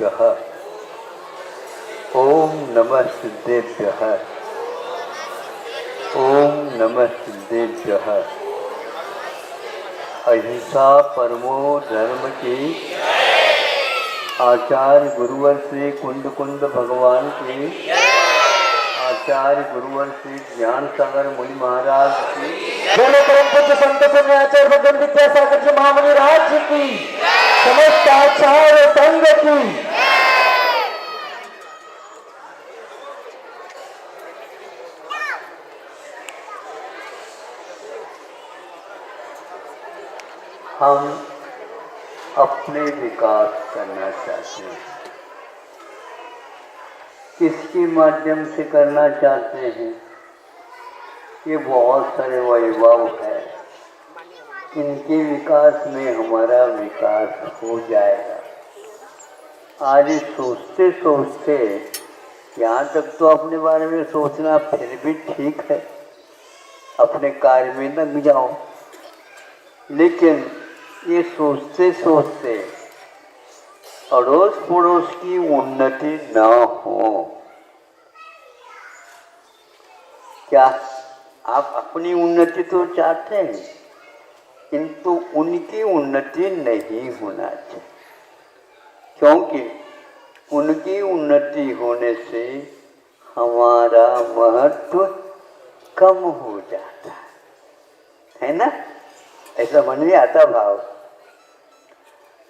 सिद्धेभ्यः ओम नमः सिद्धेभ्यः ओम नमः सिद्धेभ्यः। अहिंसा परमो धर्म की, आचार्य गुरुवर श्री कुंद कुंद भगवान की, आचार्य गुरुवर श्री ज्ञान सागर मुनि महाराज की, बोले परम पूज्य संत आचार्य भगवान विद्यासागर जी महामुनि राज जी की, समस्त आचार्य संघ की। हम अपने विकास करना चाहते हैं। किसके माध्यम से करना चाहते हैं? ये बहुत सारे वैभव है, इनके विकास में हमारा विकास हो जाएगा। आज सोचते सोचते यहाँ तक तो अपने बारे में सोचना फिर भी ठीक है, अपने कार्य में लग जाओ, लेकिन ये सोचते सोचते अड़ोस पड़ोस की उन्नति न हो। क्या आप अपनी उन्नति तो चाहते हैं, किंतु उनकी उन्नति नहीं होना चाहिए, क्योंकि उनकी उन्नति होने से हमारा महत्व कम हो जाता है ना। ऐसा मन में आता भाव,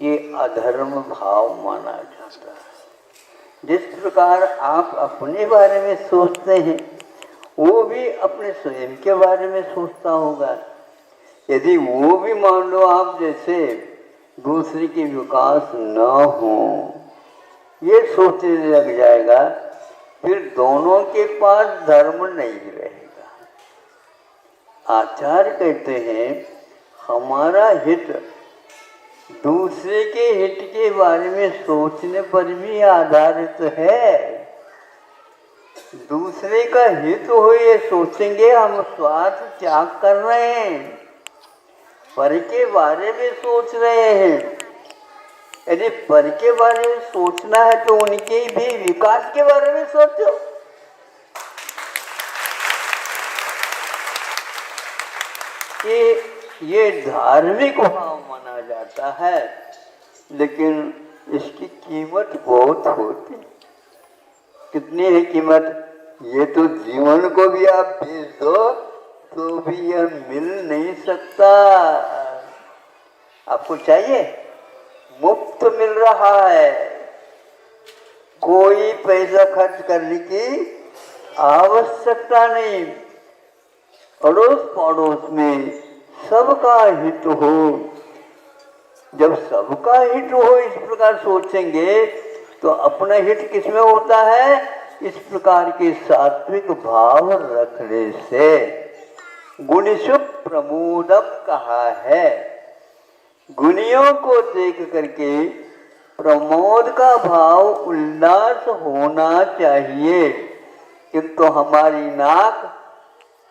ये अधर्म भाव माना जाता है। जिस प्रकार आप अपने बारे में सोचते हैं, वो भी अपने स्वयं के बारे में सोचता होगा। यदि वो भी मान लो आप जैसे दूसरे के विकास न हो ये सोचने लग जाएगा, फिर दोनों के पास धर्म नहीं रहेगा। आचार्य कहते हैं हमारा हित दूसरे के हित के बारे में सोचने पर भी आधारित है। दूसरे का हित हो ये सोचेंगे, हम स्वार्थ त्याग कर रहे हैं, पर के बारे में सोच रहे हैं। यदि पर के बारे में सोचना है तो उनके भी विकास के बारे में सोचो। ये धार्मिक भाव माना जाता है, लेकिन इसकी कीमत बहुत होती। कितनी है कीमत? ये तो जीवन को भी आप बेच दो तो भी यह मिल नहीं सकता। आपको चाहिए, मुफ्त मिल रहा है, कोई पैसा खर्च करने की आवश्यकता नहीं। अड़ोस पड़ोस में सबका हित हो। जब सबका हित हो इस प्रकार सोचेंगे तो अपना हित किसमें होता है? इस प्रकार के सात्विक भाव रखने से। गुणिषु प्रमोदम कहा है, गुणियों को देख करके प्रमोद का भाव उल्लास होना चाहिए, किंतु हमारी नाक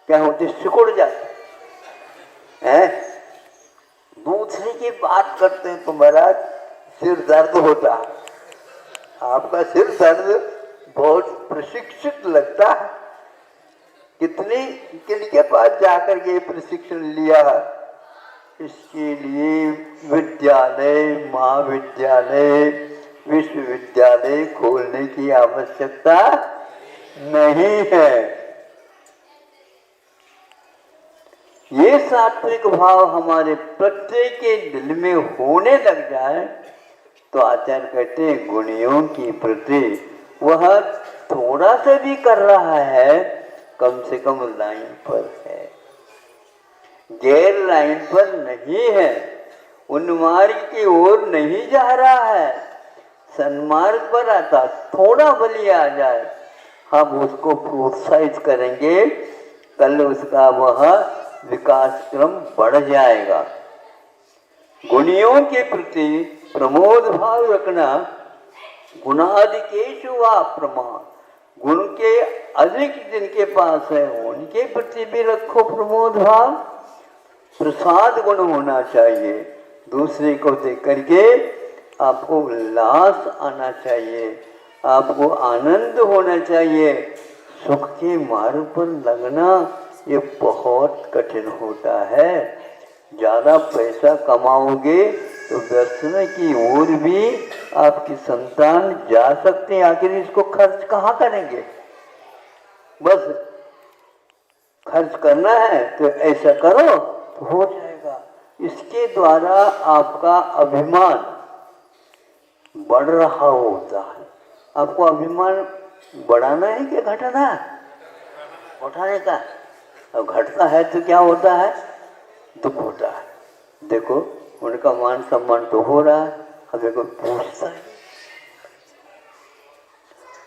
क्या होती, सिकुड़ जाती है। दूसरे की बात करते हैं तो महाराज सिर दर्द होता है। आपका सिर दर्द बहुत प्रशिक्षित लगता है। कितने किनके पास जाकर के प्रशिक्षण लिया? इसके लिए विद्यालय, महाविद्यालय, विश्वविद्यालय खोलने की आवश्यकता नहीं है। ये सात्विक भाव हमारे प्रत्येक के दिल में होने लग जाए तो आचार्य कहते हैं गुणियों की प्रति वह थोड़ा सा भी कर रहा है, कम से कम लाइन पर है, गैर लाइन पर नहीं है, उन्मार्ग की ओर नहीं जा रहा है, सन्मार्ग पर आता। थोड़ा बली आ जाए, हम उसको प्रोत्साहित करेंगे, कल उसका वह विकास क्रम बढ़ जाएगा। गुणियों के प्रति प्रमोद भाव रखना, गुणाधिकेषु वा प्रमाण, गुण के अधिक जिनके पास है उनके प्रति भी रखो प्रमोद भाव। प्रसाद गुण होना चाहिए, दूसरे को देख करके आपको उल्लास आना चाहिए, आपको आनंद होना चाहिए। सुख के मार्ग पर लगना ये बहुत कठिन होता है। ज़्यादा पैसा कमाओगे तो व्यसन की ओर भी आपकी संतान जा सकते हैं। आखिर इसको खर्च कहाँ करेंगे? बस खर्च करना है तो ऐसा करो तो हो जाएगा। इसके द्वारा आपका अभिमान बढ़ रहा होता है। आपको अभिमान बढ़ाना है कि घटाना है? उठाने का। अब घटता है तो क्या होता है? दुख होता है। देखो उनका मान सम्मान तो हो रहा है, हमें कोई पूछता है?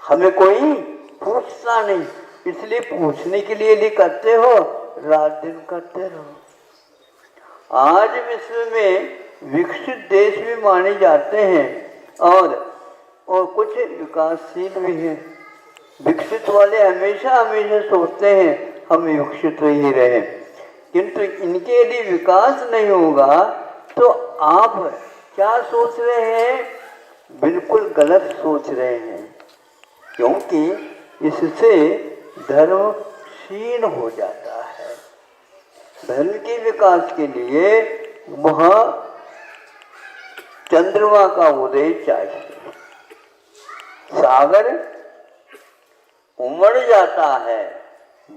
हमें कोई पूछता नहीं। इसलिए पूछने के लिए भी करते हो, रात दिन करते रहो। आज विश्व में विकसित देश भी माने जाते हैं और कुछ विकासशील भी हैं। विकसित वाले हमेशा हमेशा सोचते हैं हम विकसित ही रहे, किंतु इनके यदि विकास नहीं होगा तो आप क्या सोच रहे हैं? बिल्कुल गलत सोच रहे हैं, क्योंकि इससे धर्म क्षीण हो जाता है। धर्म के विकास के लिए वहाँ चंद्रमा का उदय चाहिए। सागर उमड़ जाता है,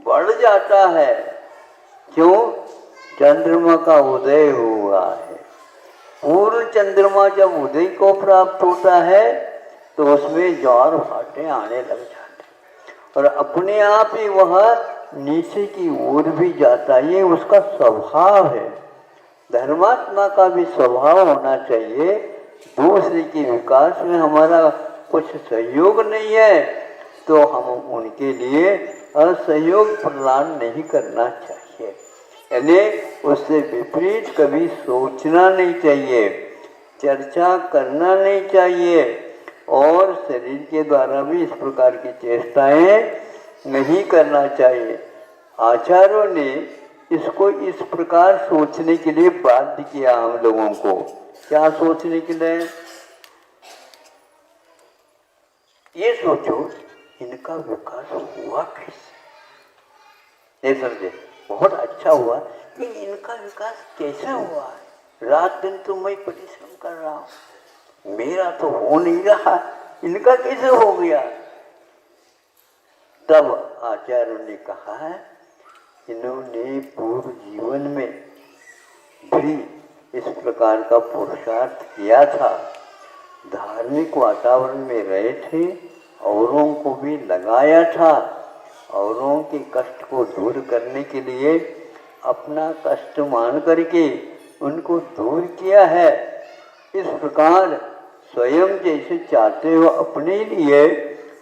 बढ़ जाता है, क्यों? चंद्रमा का उदय हुआ है। पूर्ण चंद्रमा जब उदय को प्राप्त होता है तो उसमें ज्वार भाटे आने लग जाते और अपने आप ही वह नीचे की ओर भी जाता है। ये उसका स्वभाव है। धर्मात्मा का भी स्वभाव होना चाहिए। दूसरे के विकास में हमारा कुछ सहयोग नहीं है तो हम उनके लिए असहयोग प्रदान नहीं करना चाहिए। यानी उससे विपरीत कभी सोचना नहीं चाहिए, चर्चा करना नहीं चाहिए और शरीर के द्वारा भी इस प्रकार की चेष्टाएं नहीं करना चाहिए। आचार्यों ने इसको इस प्रकार सोचने के लिए बाध्य किया हम लोगों को। क्या सोचने के लिए? ये सोचो इनका विकास हुआ कैसे? ये समझे? बहुत अच्छा हुआ कि इनका विकास कैसे हुआ है। रात दिन तो मैं परिश्रम कर रहा हूँ, मेरा तो हो नहीं रहा, इनका कैसे हो गया? तब आचार्यों ने कहा है इन्होंने पूर्व जीवन में भी इस प्रकार का पुरुषार्थ किया था, धार्मिक वातावरण में रहे थे, औरों को भी लगाया था, औरों के कष्ट को दूर करने के लिए अपना कष्ट मान करके उनको दूर किया है। इस प्रकार स्वयं जैसे चाहते हो अपने लिए,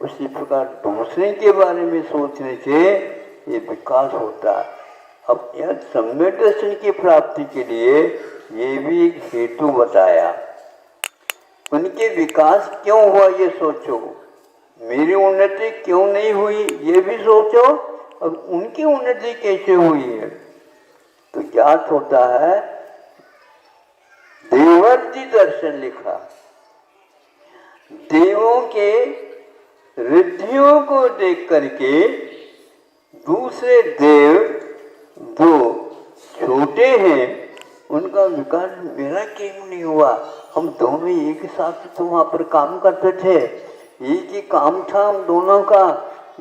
उसी प्रकार दूसरे के बारे में सोचने से ये विकास होता है। अब यह सम्यक दर्शन की प्राप्ति के लिए ये भी एक हेतु बताया। उनके विकास क्यों हुआ ये सोचो, मेरी उन्नति क्यों नहीं हुई ये भी सोचो, और उनकी उन्नति कैसे हुई है। तो ज्ञात होता है देवर्षि दर्शन लिखा, देवों के रिद्धियों को देख करके दूसरे देव जो छोटे हैं उनका विकास मेरा क्यों नहीं हुआ। हम दोनों एक ही साथ तो वहाँ पर काम करते थे, एक ही काम था हम दोनों का,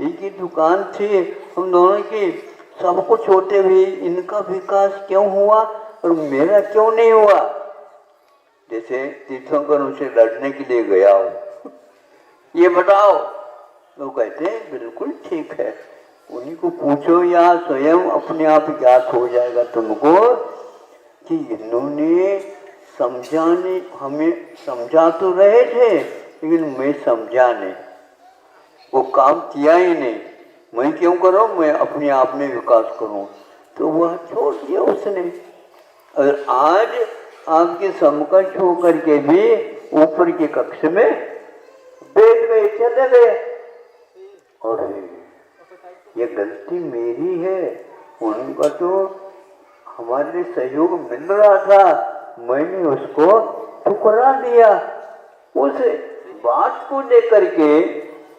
एक ही दुकान थी हम दोनों की, सब कुछ होते हुए इनका विकास क्यों हुआ और मेरा क्यों नहीं हुआ। जैसे तीर्थंकर उनसे लड़ने के लिए गया हो, ये बताओ, वो कहते हैं बिल्कुल ठीक है। उन्हीं को पूछो या स्वयं अपने आप ज्ञात हो जाएगा तुमको कि इन्होंने समझाने हमें समझा तो रहे थे लेकिन मैं समझा नहीं, वो काम किया ही नहीं। मैं क्यों करूं, मैं अपने आप में विकास करूं, तो वह छोड़ दिया उसने। और आज आपके समकक्ष होकर के भी ऊपर के कक्ष में बैठ गए, चले गए। और ये गलती मेरी है, उनका तो हमारे लिए सहयोग मिल रहा था, मैंने उसको ठुकरा दिया। उस बात को लेकर के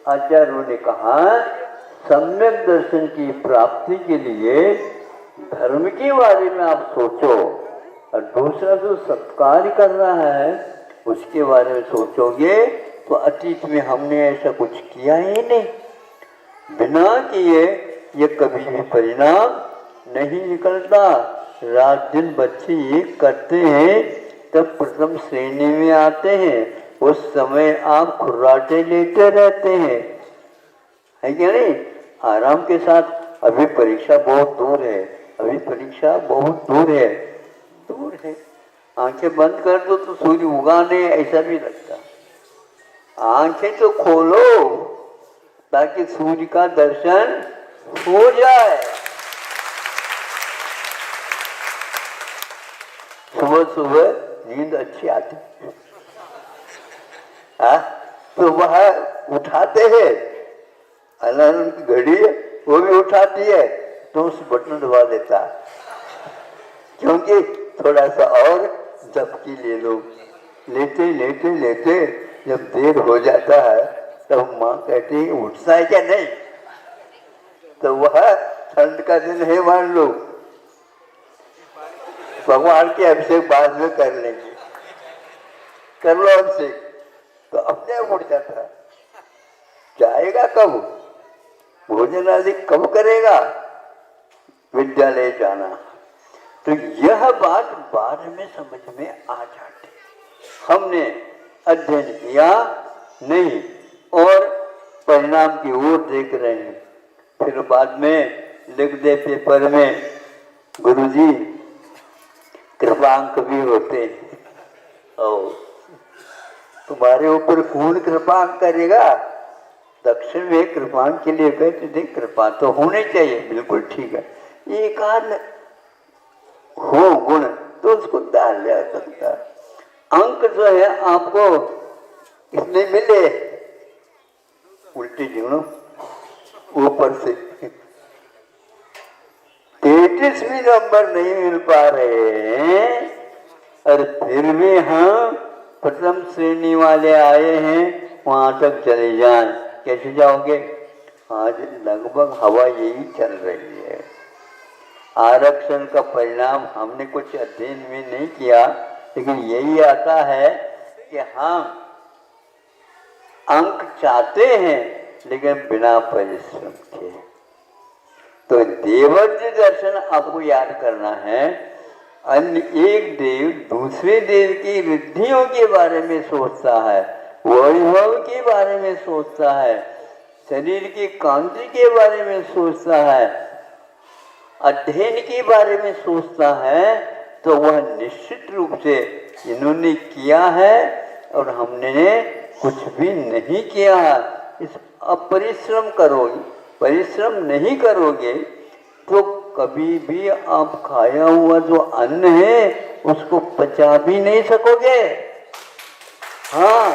आचार्यों ने कहा सम्यक दर्शन की प्राप्ति के लिए धर्म के बारे में आप सोचो, और दूसरा जो सत्कार कर रहा है उसके बारे में सोचोगे तो अतीत में हमने ऐसा कुछ किया ही नहीं, बिना किए ये कभी भी परिणाम नहीं निकलता। रात दिन बच्चे ये करते हैं तब प्रथम श्रेणी में आते हैं, उस समय आप खुर्राटे लेते रहते हैं, है क्या नहीं? आराम के साथ। अभी परीक्षा बहुत दूर है, अभी परीक्षा बहुत दूर है, दूर है। आंखें बंद कर दो तो सूर्य उगा नहीं, ऐसा भी लगता। आंखें तो खोलो ताकि सूर्य का दर्शन हो जाए। सुबह सुबह नींद अच्छी आती है तो वह उठाते हैं, अलार्म की घड़ी वो भी उठाती है तो उस बटन दबा देता है, क्योंकि थोड़ा सा और झपकी ले लो। लेते लेते लेते जब देर हो जाता है तब तो माँ कहती है उठता है क्या नहीं, तो वह ठंड का दिन है मान लो, भगवान के अभिषेक बाद में कर लेंगे, कर लो अभिषेक, तो अपने आप उठ जाता है। जाएगा कब, भोजन आदि कब करेगा, विद्यालय जाना। तो यह बात बाद में समझ में आ जाती, हमने अध्ययन किया नहीं और परिणाम की ओर देख रहे हैं, फिर बाद में लिख दे पेपर में गुरुजी कृपांक भी होते हैं, और तुम्हारे ऊपर कौन कृपांक करेगा। दक्षिण में कृपांक के लिए कहते थे कृपा तो होने चाहिए, बिल्कुल ठीक है, एक आध हो गुण तो उसको डाल जा सकता। अंक जो है आपको इसमें मिले उल्टी गिनो ऊपर से 33 भी नंबर नहीं मिल पा रहे हैं, और फिर भी हम प्रथम श्रेणी वाले आए हैं, वहां तक चले जाएं। कैसे जाओगे? आज लगभग हवा यही चल रही है। आरक्षण का परिणाम हमने कुछ अध्ययन में नहीं किया, लेकिन यही आता है कि हम अंक चाहते हैं लेकिन बिना परिश्रम के। तो देवर्षि दर्शन आपको याद करना है। अन्य एक देव दूसरे देव की रिद्धियों के बारे में सोचता है, वैभव के बारे में सोचता है, शरीर की कांति के बारे में सोचता है, अध्ययन के बारे में सोचता है, तो वह निश्चित रूप से इन्होंने किया है और हमने कुछ भी नहीं किया है। इस अपरिश्रम करोगे, परिश्रम नहीं करोगे तो कभी भी आप खाया हुआ जो अन्न है उसको पचा भी नहीं सकोगे। हाँ,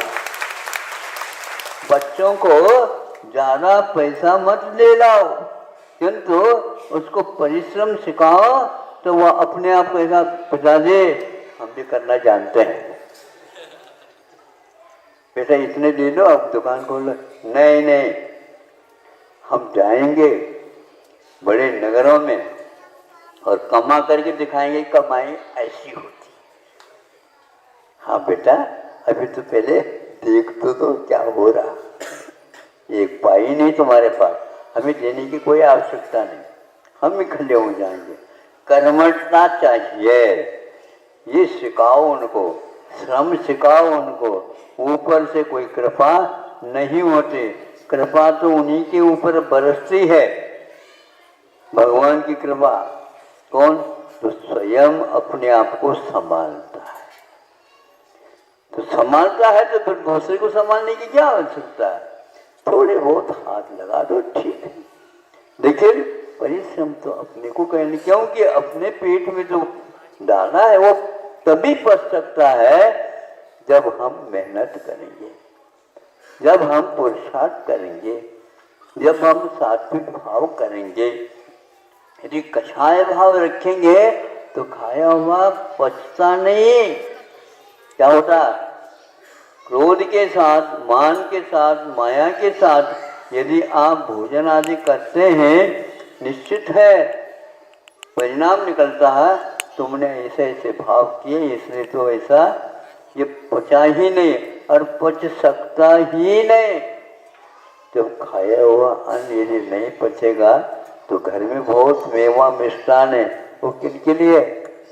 बच्चों को ज्यादा पैसा मत ले लाओ, किंतु उसको परिश्रम सिखाओ तो वह अपने आप पैसा पचा दे। हम भी करना जानते हैं, बेटा इतने दे दो आप दुकान खोलो। नहीं नहीं, हम जाएंगे बड़े नगरों में और कमा करके दिखाएंगे कमाई ऐसी होती। हाँ बेटा, अभी तो पहले देख तो क्या हो रहा। एक पाई नहीं तुम्हारे पास, हमें देने की कोई आवश्यकता नहीं, हम ही खड़े हो जाएंगे। कर्मठता चाहिए, ये सिखाओ उनको, श्रम सिखाओ उनको। ऊपर से कोई कृपा नहीं होती, कृपा तो उन्हीं के ऊपर बरसती है, भगवान की कृपा। कौन? तो स्वयं अपने आप को संभालता है। तो संभालता है तो फिर दूसरे को संभालने की क्या आवश्यकता है? थोड़े बहुत हाथ लगा दो, ठीक है, लेकिन परिश्रम तो अपने को करने, क्योंकि अपने पेट में जो दाना है वो तभी पच सकता है जब हम मेहनत करेंगे, जब हम पुरुषार्थ करेंगे, जब हम सात्विक भाव करेंगे। यदि कषाय भाव रखेंगे तो खाया हुआ पचता नहीं। क्या होता? क्रोध के साथ, मान के साथ, माया के साथ यदि आप भोजन आदि करते हैं, निश्चित है परिणाम निकलता है तुमने ऐसे ऐसे भाव किए इसलिए तो ऐसा ये पचा ही नहीं और पच सकता ही नहीं। जब खाया हुआ अन्न यदि नहीं पचेगा तो घर में बहुत मेवा मिष्ठान है, वो किनके लिए?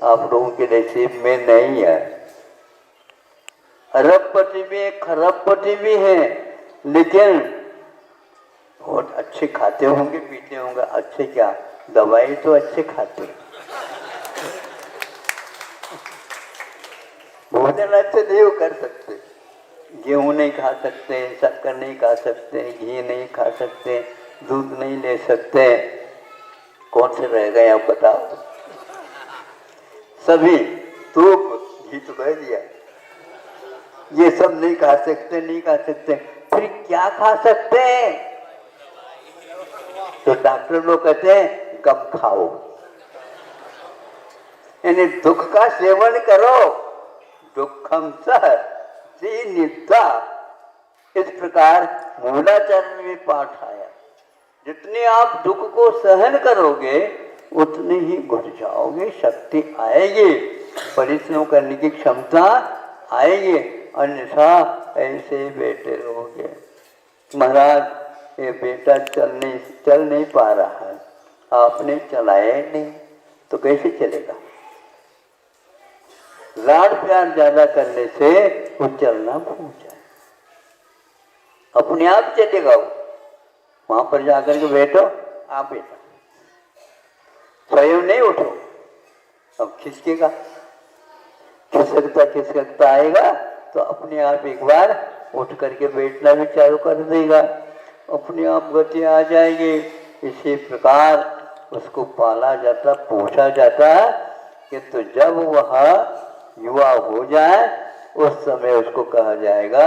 आप लोगों के नसीब में नहीं है। अरबपति भी है, खरबपति भी है, लेकिन बहुत अच्छे खाते होंगे पीते होंगे। अच्छे क्या, दवाई तो अच्छे खाते, भोजन अच्छे नहीं कर सकते। गेहूं नहीं खा सकते, शक्कर नहीं खा सकते, घी नहीं खा सकते, दूध नहीं ले सकते, कौन से रह गए आप बताओ? सभी तूप घी तो कह दिया, ये सब नहीं खा सकते, नहीं खा सकते, फिर क्या खा सकते हैं? तो डॉक्टर लोग कहते हैं गम खाओ, यानी दुख का सेवन करो। दुखम सह निद्रा, इस प्रकार मूलाचरण में पाठ आया। जितने आप दुख को सहन करोगे उतने ही घुट जाओगे, शक्ति आएगी, परिश्रम करने की क्षमता आएगी, अन्यथा ऐसे बैठे रहोगे। महाराज ये बेटा चल नहीं पा रहा है, आपने चलाया नहीं तो कैसे चलेगा? लाड प्यार ज्यादा करने से वो चलना भूल जाए, अपने आप चलेगा। वो वहां पर जाकर के बैठो, आप बेटा स्वयं नहीं उठो, अब खिसकेगा, खिसकता आएगा तो अपने आप एक बार उठ करके बैठना भी चालू कर देगा, अपने आप गति आ जाएगी। इसी प्रकार उसको पाला जाता, पोषा जाता है कि तो जब वह युवा हो जाए उस समय उसको कहा जाएगा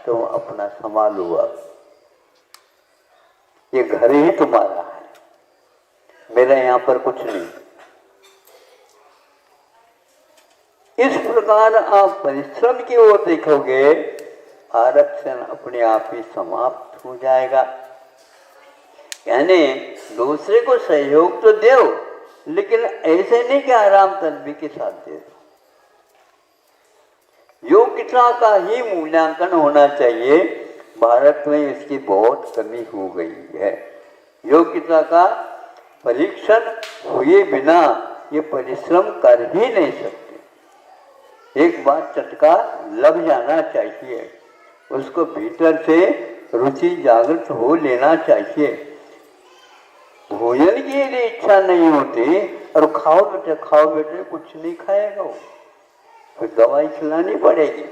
तो अपना संभाल हुआ, ये घर ही तुम्हारा है, मेरा यहाँ पर कुछ नहीं। इस प्रकार आप परिश्रम की ओर देखोगे, आरक्षण अपने आप ही समाप्त हो जाएगा। यानी दूसरे को सहयोग तो दो, लेकिन ऐसे नहीं कि आराम तलबी के साथ दे दो। योग्यता का ही मूल्यांकन होना चाहिए। भारत में इसकी बहुत कमी हो गई है। योग्यता का परीक्षण हुए बिना ये परिश्रम कर ही नहीं सकते। एक बार चटका लग जाना चाहिए, उसको भीतर से रुचि जागृत हो लेना चाहिए। भोजन की यदि इच्छा नहीं होती और खाओ बेटे कुछ नहीं खाएगा वो, फिर दवाई खिलानी पड़ेगी।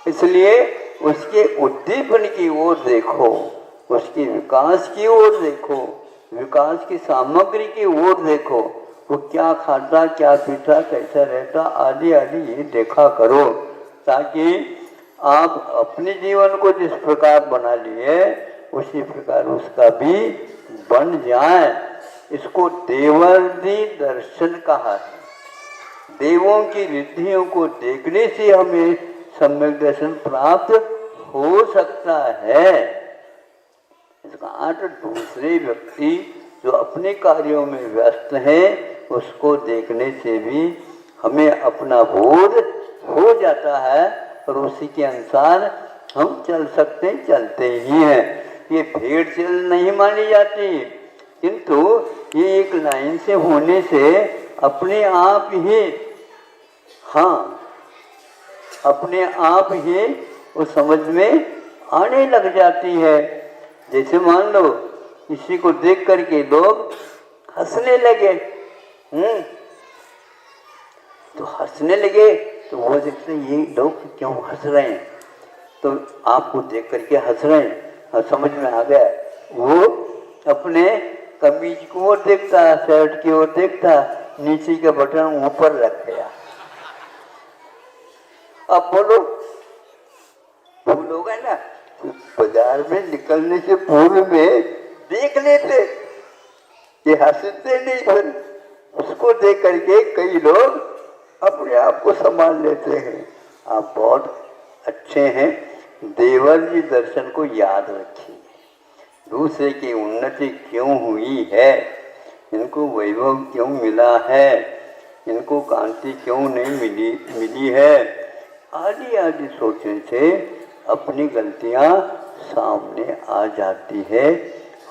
इसलिए उसके उद्दीपन की ओर देखो, उसके विकास की ओर देखो, विकास की सामग्री की ओर देखो, वो क्या खाता, क्या पीता, कैसा रहता, आदि आदि ये देखा करो, ताकि आप अपने जीवन को जिस प्रकार बना लिए उसी प्रकार उसका भी बन जाए। इसको देवर्षि दर्शन कहा है। देवों की रिद्धियों को देखने से हमें सम्यक दर्शन प्राप्त हो सकता है। इसका अर्थ दूसरे व्यक्ति जो अपने कार्यों में व्यस्त है उसको देखने से भी हमें अपना बोध हो जाता है और उसी के अनुसार हम चलते ही हैं। ये भेड़ चल नहीं मानी जाती, किंतु ये एक लाइन से होने से अपने आप ही, हाँ, अपने आप ही वो समझ में आने लग जाती है। जैसे मान लो किसी को देख करके लोग हंसने लगे, तो हंसने लगे तो वो देखते ये लोग क्यों हंस रहे हैं, तो आपको देख करके हंस रहे हैं, समझ में आ गया। वो अपने कमीज की ओर देखता, शर्ट की ओर देखता, नीचे का बटन ऊपर रख गया। अब बोलो लोग है ना, बाजार में निकलने से पूर्व में देख लेते, ये हंसते नहीं, फिर उसको देख करके कई लोग अपने आप को संभाल लेते हैं। आप बहुत अच्छे हैं, देवर जी दर्शन को याद रखिए। दूसरे की उन्नति क्यों हुई है, इनको वैभव क्यों मिला है, इनको कांति क्यों नहीं मिली है, आदि आदि सोचने से अपनी गलतियां सामने आ जाती है,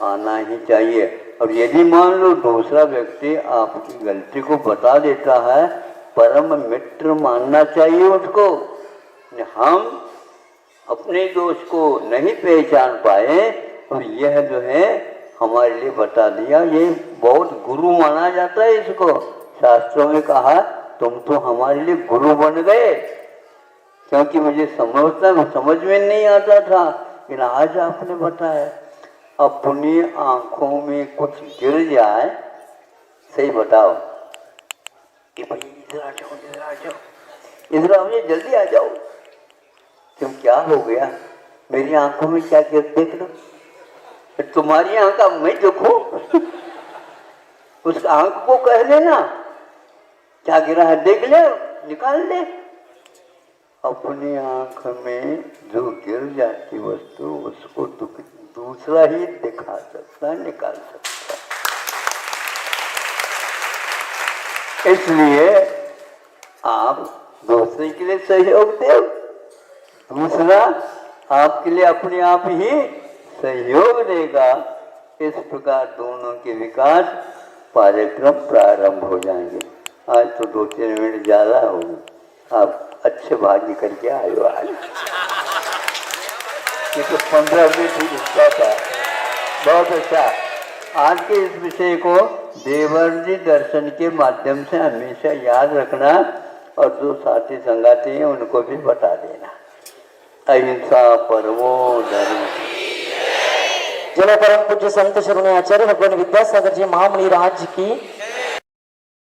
आना ही चाहिए। और यदि मान लो दूसरा व्यक्ति आपकी गलती को बता देता है, परम मित्र मानना चाहिए उसको। हम अपने दोष को नहीं पहचान पाए और यह जो है हमारे लिए बता दिया, ये बहुत गुरु माना जाता है इसको। शास्त्रों में कहा तुम तो हमारे लिए गुरु बन गए, क्योंकि मुझे समझ में नहीं आता था, लेकिन आज आपने बताया। अपनी आंखों में कुछ गिर जाए, सही बताओ कि भाई इधर आ जाओ, इधर आ जाओ, इधर आओ, जल्दी आ जाओ। क्यों, क्या हो गया, मेरी आंखों में क्या गिर, देख लो। तुम्हारी आंख अब मैं देखूं, उस आंख को कह देना क्या गिरा है, देख ले, निकाल ले। अपनी आंख में जो गिर जाती वस्तु उसको दूसरा ही दिखा सकता, निकाल सकता। इसलिए आप दूसरे के लिए सहयोग दो, दूसरा आपके लिए अपने आप ही सहयोग देगा। इस प्रकार दोनों के विकास कार्यक्रम प्रारंभ हो जाएंगे। आज तो 2-3 मिनट ज़्यादा हो गए, आप अच्छे भाग्य करके आए हो। आज ये तो 15 मिनट ही हिस्सा था, बहुत अच्छा। आज के इस विषय को देवर जी दर्शन के माध्यम से हमेशा याद रखना और जो साथी संगाती हैं उनको भी बता देना। अहिंसा परमो धर्म। जय परम पूज्य संत शरणु आचार्य भगवान विद्यासागर जी महामुनि राज की